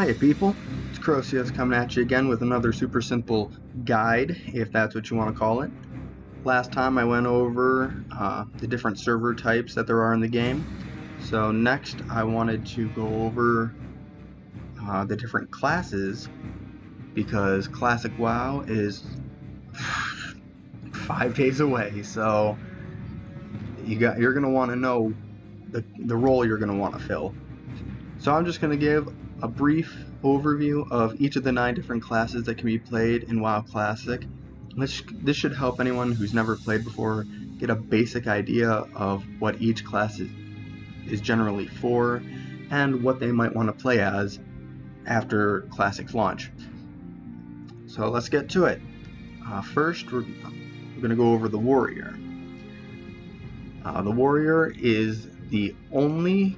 Hiya people, it's Crocius coming at you again with another super simple guide, if that's what you want to call it. Last time I went over the different server types that there are in the game, so next I wanted to go over the different classes, because Classic WoW is 5 days away, so you're going to want to know the role you're going to want to fill. So I'm just going to give a brief overview of each of the 9 different classes that can be played in WoW Classic. This should help anyone who's never played before get a basic idea of what each class is generally for and what they might want to play as after Classic's launch. So let's get to it. First, we're going to go over the Warrior. The Warrior is the only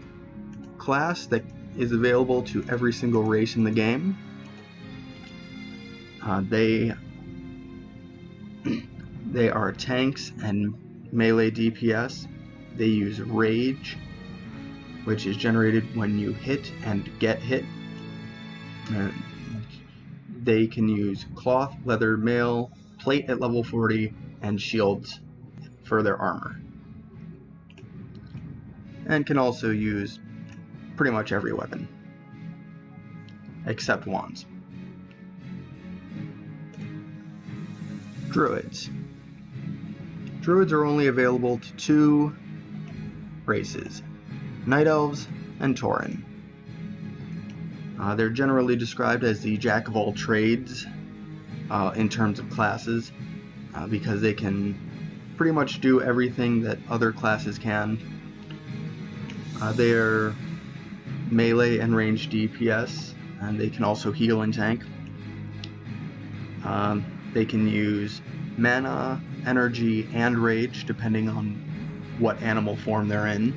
class that is available to every single race in the game. They are tanks and melee DPS. They use Rage, which is generated when you hit and get hit. They can use Cloth, Leather, Mail, Plate at level 40, and Shields for their armor. And can also use pretty much every weapon, except wands. Druids. Druids are only available to 2 races, Night Elves and Tauren. They're generally described as the jack of all trades in terms of classes, because they can pretty much do everything that other classes can. They're melee and ranged DPS, and they can also heal and tank. They can use mana, energy, and rage depending on what animal form they're in,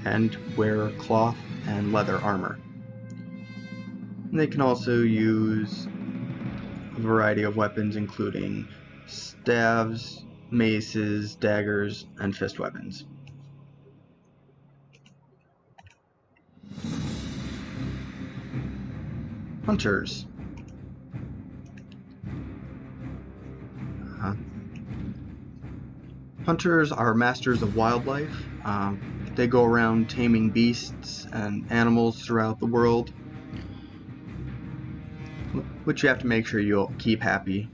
and wear cloth and leather armor. And they can also use a variety of weapons including staves, maces, daggers, and fist weapons. Hunters. Hunters are masters of wildlife. They go around taming beasts and animals throughout the world, which you have to make sure you'll keep happy.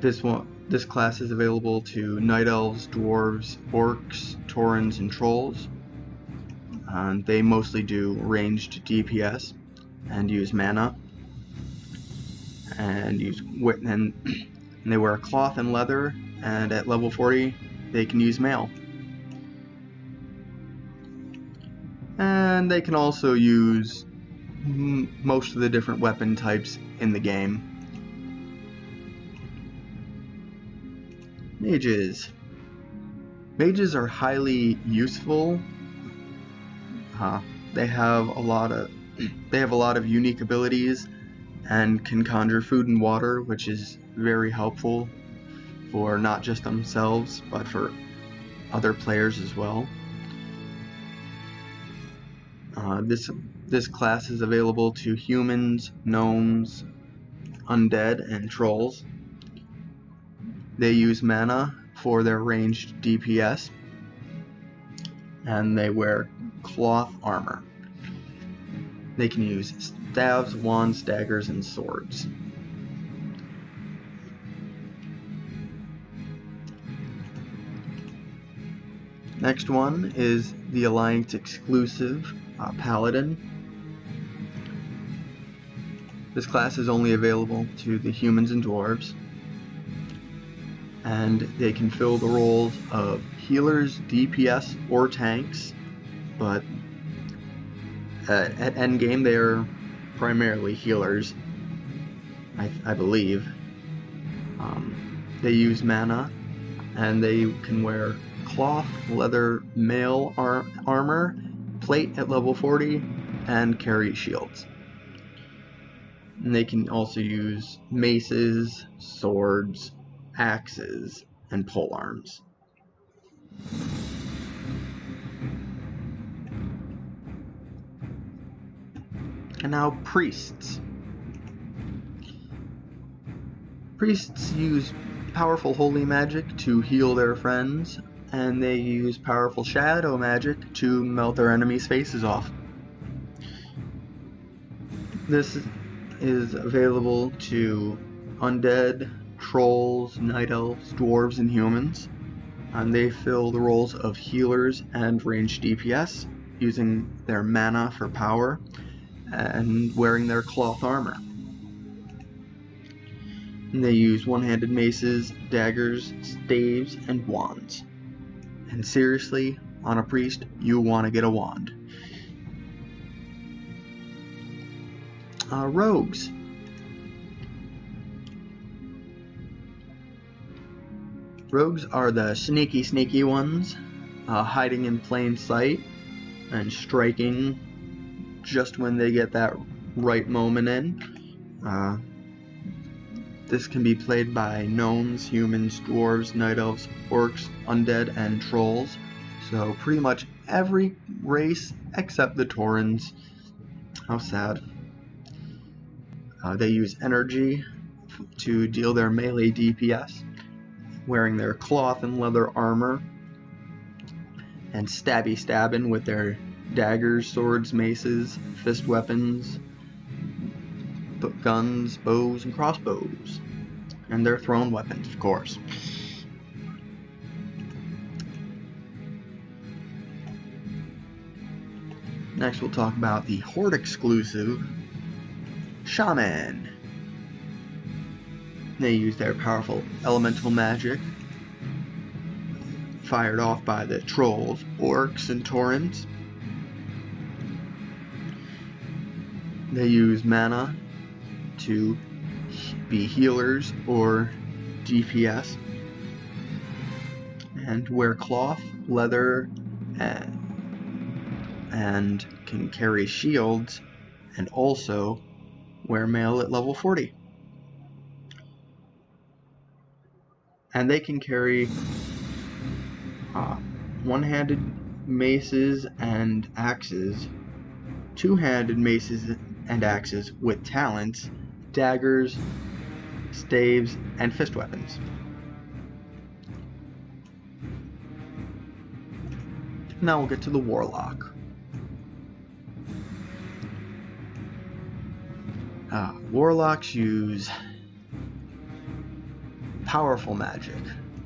This class is available to Night Elves, Dwarves, Orcs, Taurens, and Trolls. They mostly do ranged DPS and use mana, and they wear cloth and leather, and at level 40 they can use mail. And they can also use most of the different weapon types in the game. Mages. Mages are highly useful. They have a lot of unique abilities and can conjure food and water, which is very helpful for not just themselves but for other players as well. This class is available to humans, gnomes, undead, and trolls. They use mana for their ranged DPS, and they wear cloth armor. They can use staves, wands, daggers, and swords. Next one is the Alliance exclusive Paladin. This class is only available to the humans and dwarves, and they can fill the roles of healers, DPS, or tanks, but at endgame they are primarily healers, I believe. They use mana, and they can wear cloth, leather, mail armor, plate at level 40, and carry shields. And they can also use maces, swords, axes, and polearms. And now priests. Priests use powerful holy magic to heal their friends, and they use powerful shadow magic to melt their enemies' faces off. This is available to undead, trolls, night elves, dwarves, and humans, and they fill the roles of healers and ranged DPS, using their mana for power and wearing their cloth armor. And they use one-handed maces, daggers, staves, and wands. And seriously, on a priest, you want to get a wand. Rogues. Rogues are the sneaky ones, hiding in plain sight and striking just when they get that right moment in. This can be played by gnomes, humans, dwarves, night elves, orcs, undead, and trolls. So pretty much every race except the Taurens. How sad. They use energy to deal their melee DPS, wearing their cloth and leather armor, and stabbing with their daggers, swords, maces, fist weapons, guns, bows, and crossbows, and their thrown weapons, of course. Next, we'll talk about the Horde exclusive Shaman. They use their powerful elemental magic, fired off by the trolls, orcs, and Taurens. They use mana to be healers or DPS, and wear cloth, leather, and can carry shields, and also wear mail at level 40. And they can carry one-handed maces and axes, two-handed maces and axes with talents, daggers, staves, and fist weapons. Now we'll get to the Warlock. Warlocks use powerful magic,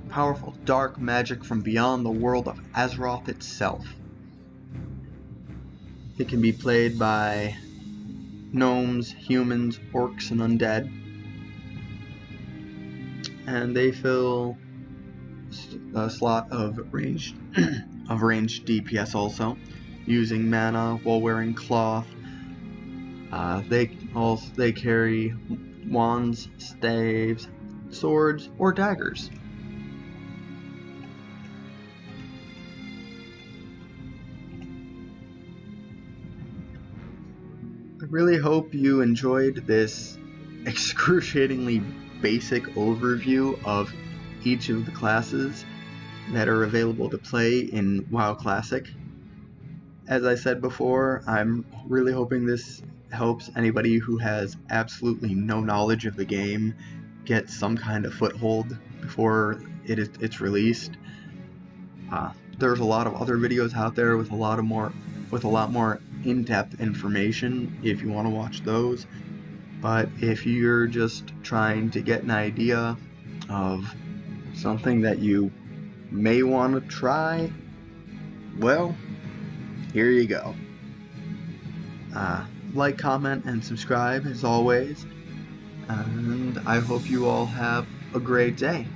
powerful dark magic from beyond the world of Azeroth itself. It can be played by gnomes, humans, orcs, and undead, and they fill a slot of ranged DPS also, using mana while wearing cloth. They carry wands, staves, swords, or daggers. I really hope you enjoyed this excruciatingly basic overview of each of the classes that are available to play in WoW Classic. As I said before, I'm really hoping this helps anybody who has absolutely no knowledge of the game get some kind of foothold before it's released. There's a lot of other videos out there with a lot more in-depth information if you want to watch those. But if you're just trying to get an idea of something that you may want to try, well, here you go. Like, comment, and subscribe as always, and I hope you all have a great day.